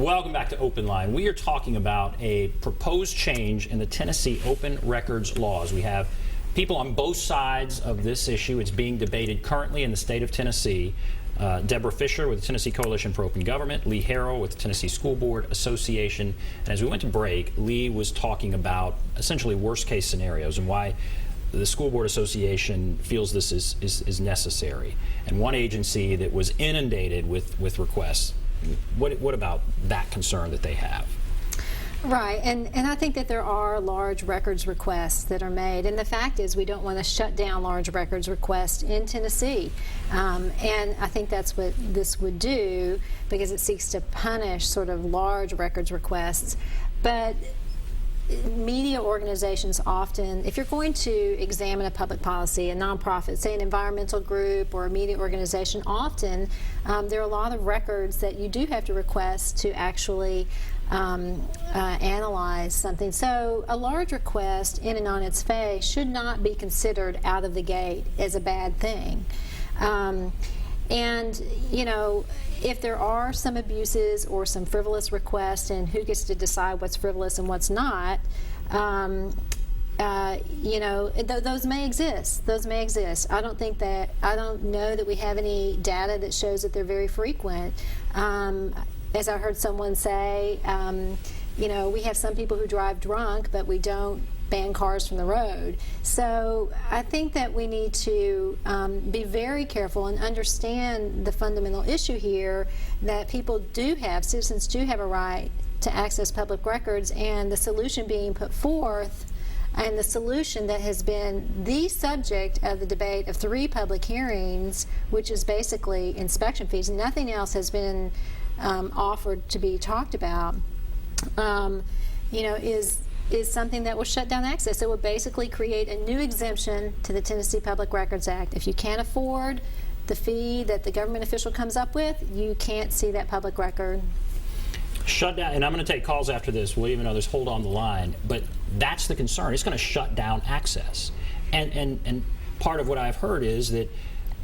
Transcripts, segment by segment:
Welcome back to OpenLine. We are talking about a proposed change in the Tennessee open records laws. We have people on both sides of this issue. It's being debated currently in the state of Tennessee. Deborah Fisher with the Tennessee Coalition for Open Government, Lee Harrell with the Tennessee School Board Association. And as we went to break, Lee was talking about essentially worst case scenarios and why the School Board Association feels this is necessary. And one agency that was inundated with requests. What about that concern that they have? Right, and I think that there are large records requests that are made, and the fact is we don't want to shut down large records requests in Tennessee, and I think that's what this would do, because it seeks to punish sort of large records requests. But media organizations often, if you're going to examine a public policy, a nonprofit, say an environmental group or a media organization, often there are a lot of records that you do have to request to actually analyze something. So a large request in and on its face should not be considered out of the gate as a bad thing. And, you know, if there are some abuses or some frivolous requests, and who gets to decide what's frivolous and what's not, you know, those may exist. Those may exist. I don't know that we have any data that shows that they're very frequent. As I heard someone say, you know, we have some people who drive drunk, but we don't ban cars from the road. So I think that we need to be very careful and understand the fundamental issue here, that citizens do have a right to access public records, and the solution being put forth, and the solution that has been the subject of the debate of 3 public hearings, which is basically inspection fees. Nothing else has been offered to be talked about, you know, is something that will shut down access. It will basically create a new exemption to the Tennessee Public Records Act. If you can't afford the fee that the government official comes up with, you can't see that public record. Shut down, and I'm going to take calls after this. William and others, hold on the line. But that's the concern. It's going to shut down access. And part of what I've heard is that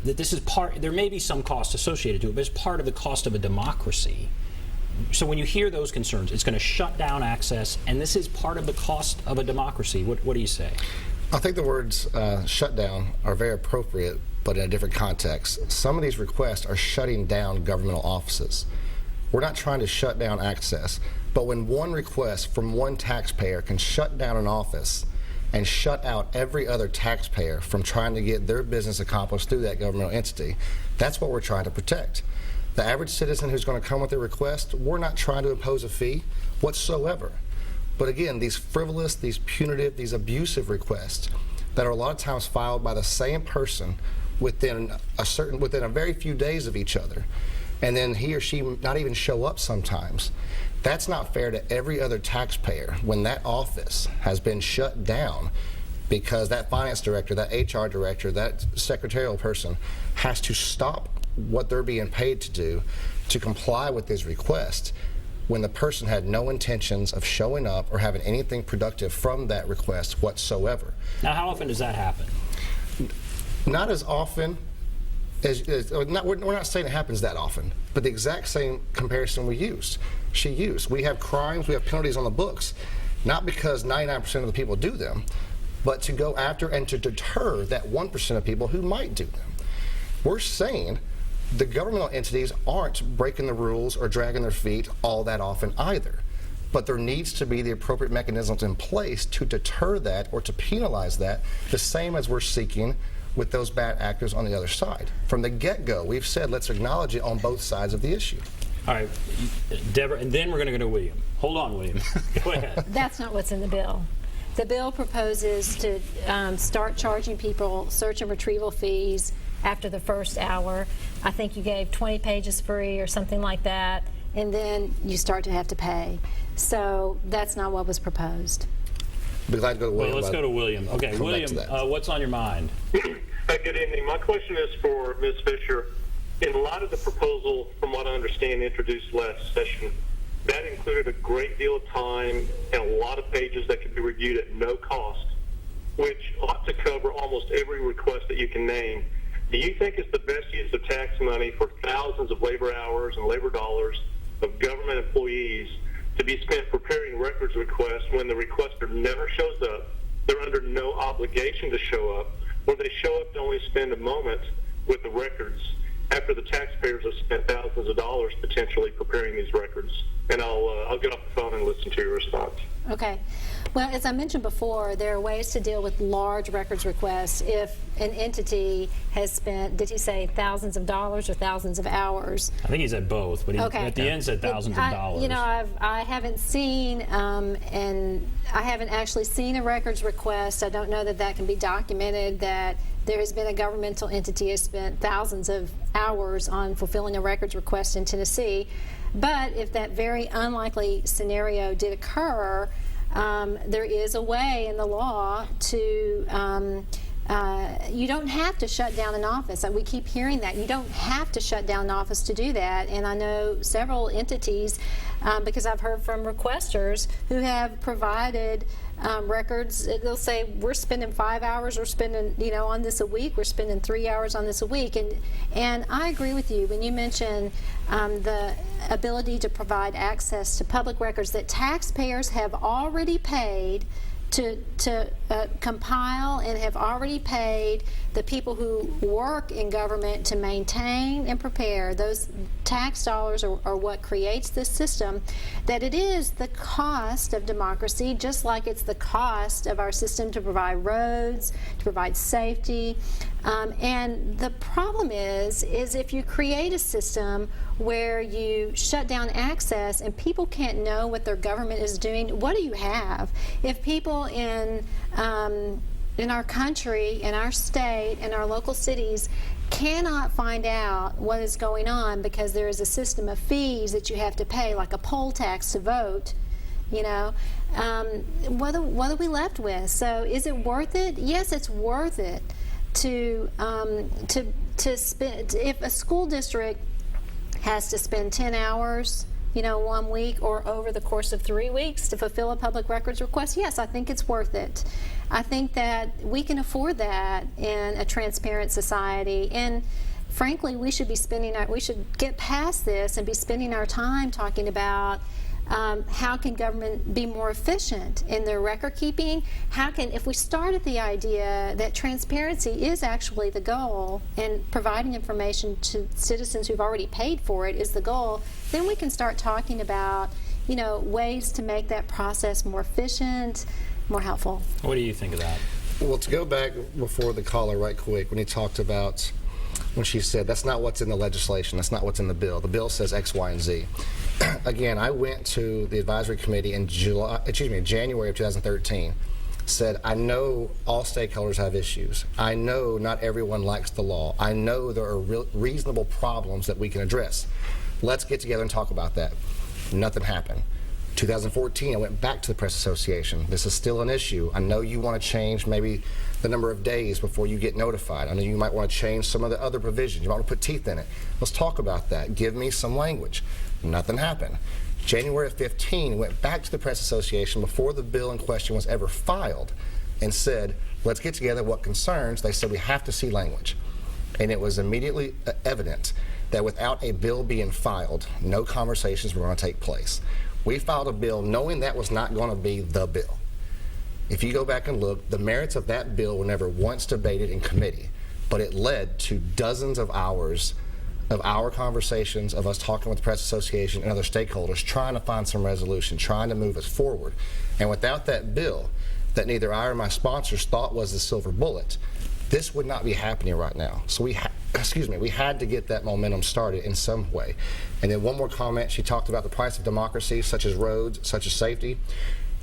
this is there may be some cost associated to it, but it's part of the cost of a democracy. So when you hear those concerns, it's going to shut down access, and this is part of the cost of a democracy. What do you say? I think the words shut down are very appropriate, but in a different context. Some of these requests are shutting down governmental offices. We're not trying to shut down access, but when one request from one taxpayer can shut down an office and shut out every other taxpayer from trying to get their business accomplished through that governmental entity, that's what we're trying to protect. The average citizen who's going to come with a request, we're not trying to impose a fee whatsoever. But again, these frivolous, these punitive, these abusive requests that are a lot of times filed by the same person within a very few days of each other, and then he or she not even show up sometimes. That's not fair to every other taxpayer when that office has been shut down because that finance director, that HR director, that secretarial person has to stop what they're being paid to do to comply with this request when the person had no intentions of showing up or having anything productive from that request whatsoever. Now, how often does that happen? Not as often as we're not saying it happens that often, but the exact same comparison she used. We have crimes, we have penalties on the books, not because 99% of the people do them, but to go after and to deter that 1% of people who might do them. We're saying the governmental entities aren't breaking the rules or dragging their feet all that often either, but there needs to be the appropriate mechanisms in place to deter that or to penalize that, the same as we're seeking with those bad actors on the other side. From the get-go, we've said let's acknowledge it on both sides of the issue. All right, Deborah, and then we're going to go to William. Hold on, William. Go ahead. That's not what's in the bill. The bill proposes to start charging people search and retrieval fees after the first hour. I think you gave 20 pages free or something like that, and then you start to have to pay. So that's not what was proposed. Be glad to go to William. Well, let's go to William. Okay, William, what's on your mind? Good evening. My question is for Ms. Fisher. In light of the proposal, from what I understand, introduced last session, that included a great deal of time and a lot of pages that could be reviewed at no cost, which ought to cover almost every request that you can name. Do you think it's the best use of tax money for thousands of labor hours and labor dollars of government employees to be spent preparing records requests when the requester never shows up, they're under no obligation to show up, or they show up to only spend a moment with the records after the taxpayers have spent thousands of dollars potentially preparing these records. And I'll get off the phone and listen to your response. Okay. Well, as I mentioned before, there are ways to deal with large records requests if an entity has spent, did he say thousands of dollars or thousands of hours? I think he said both, but he, at the end said thousands of dollars. You know, I haven't seen, and I haven't actually seen a records request. I don't know that that can be documented, that there has been a governmental entity has spent thousands of hours on fulfilling a records request in Tennessee. But if that very unlikely scenario did occur, there is a way in the law to, you don't have to shut down an office. We keep hearing that. You don't have to shut down an office to do that. And I know several entities, because I've heard from requesters who have provided records. They'll say, we're spending 5 hours, we're spending, on this a week, we're spending 3 hours on this a week. And I agree with you when you mention the ability to provide access to public records that taxpayers have already paid to compile and have already paid the people who work in government to maintain and prepare. Those tax dollars are what creates this system, that it is the cost of democracy, just like it's the cost of our system to provide roads, to provide safety. And the problem is if you create a system where you shut down access and people can't know what their government is doing, what do you have? If people in our country, in our state, in our local cities cannot find out what is going on because there is a system of fees that you have to pay, like a poll tax to vote, what are we left with? So is it worth it? Yes, it's worth it to spend. If a school district has to spend 10 hours 1 week or over the course of 3 weeks to fulfill a public records request, yes, I think it's worth it. I think that we can afford that in a transparent society, and frankly, we should get past this and be spending our time talking about how can government be more efficient in their record keeping? If we start at the idea that transparency is actually the goal and providing information to citizens who've already paid for it is the goal, then we can start talking about, ways to make that process more efficient, more helpful. What do you think of that? Well, to go back before the caller right quick, when he talked about, when she said that's not what's in the legislation, that's not what's in the bill. The bill says X, Y, and Z. Again, I went to the advisory committee in January of 2013, said I know all stakeholders have issues. I know not everyone likes the law. I know there are reasonable problems that we can address. Let's get together and talk about that. Nothing happened. 2014, I went back to the Press Association. This is still an issue. I know you want to change maybe the number of days before you get notified. I know you might want to change some of the other provisions. You might want to put teeth in it. Let's talk about that. Give me some language. Nothing happened. January of 15, went back to the Press Association before the bill in question was ever filed and said, let's get together what concerns. They said we have to see language. And it was immediately evident that without a bill being filed, no conversations were going to take place. We filed a bill knowing that was not going to be the bill. If you go back and look, the merits of that bill were never once debated in committee, but it led to dozens of hours of our conversations, of us talking with the Press Association and other stakeholders, trying to find some resolution, trying to move us forward. And without that bill, that neither I or my sponsors thought was the silver bullet, this would not be happening right now. So we had to get that momentum started in some way. And then one more comment, she talked about the price of democracy, such as roads, such as safety.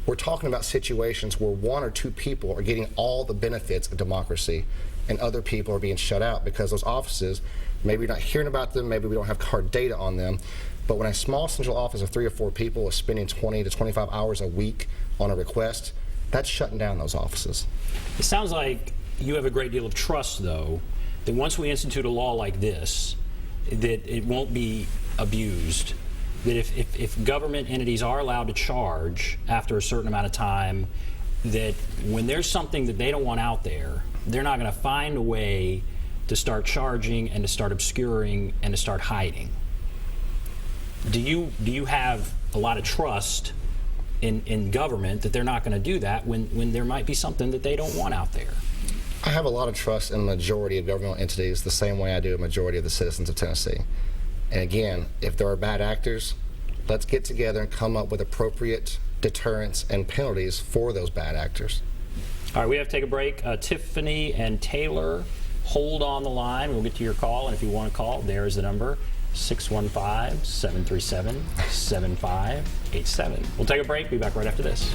We're talking about situations where one or two people are getting all the benefits of democracy and other people are being shut out because those offices, maybe you're not hearing about them, maybe we don't have hard data on them, but when a small central office of 3 or 4 people is spending 20 to 25 hours a week on a request, that's shutting down those offices. It sounds like you have a great deal of trust, though, that once we institute a law like this, that it won't be abused, that if government entities are allowed to charge after a certain amount of time, that when there's something that they don't want out there, they're not going to find a way to start charging and to start obscuring and to start hiding. do you have a lot of trust in government that they're not going to do that when there might be something that they don't want out there? I have a lot of trust in the majority of governmental entities the same way I do a majority of the citizens of Tennessee. And again, if there are bad actors, let's get together and come up with appropriate deterrents and penalties for those bad actors. All right, we have to take a break. Tiffany and Taylor, hold on the line. We'll get to your call, and if you want to call, there's the number, 615-737-7587. We'll take a break. Be back right after this.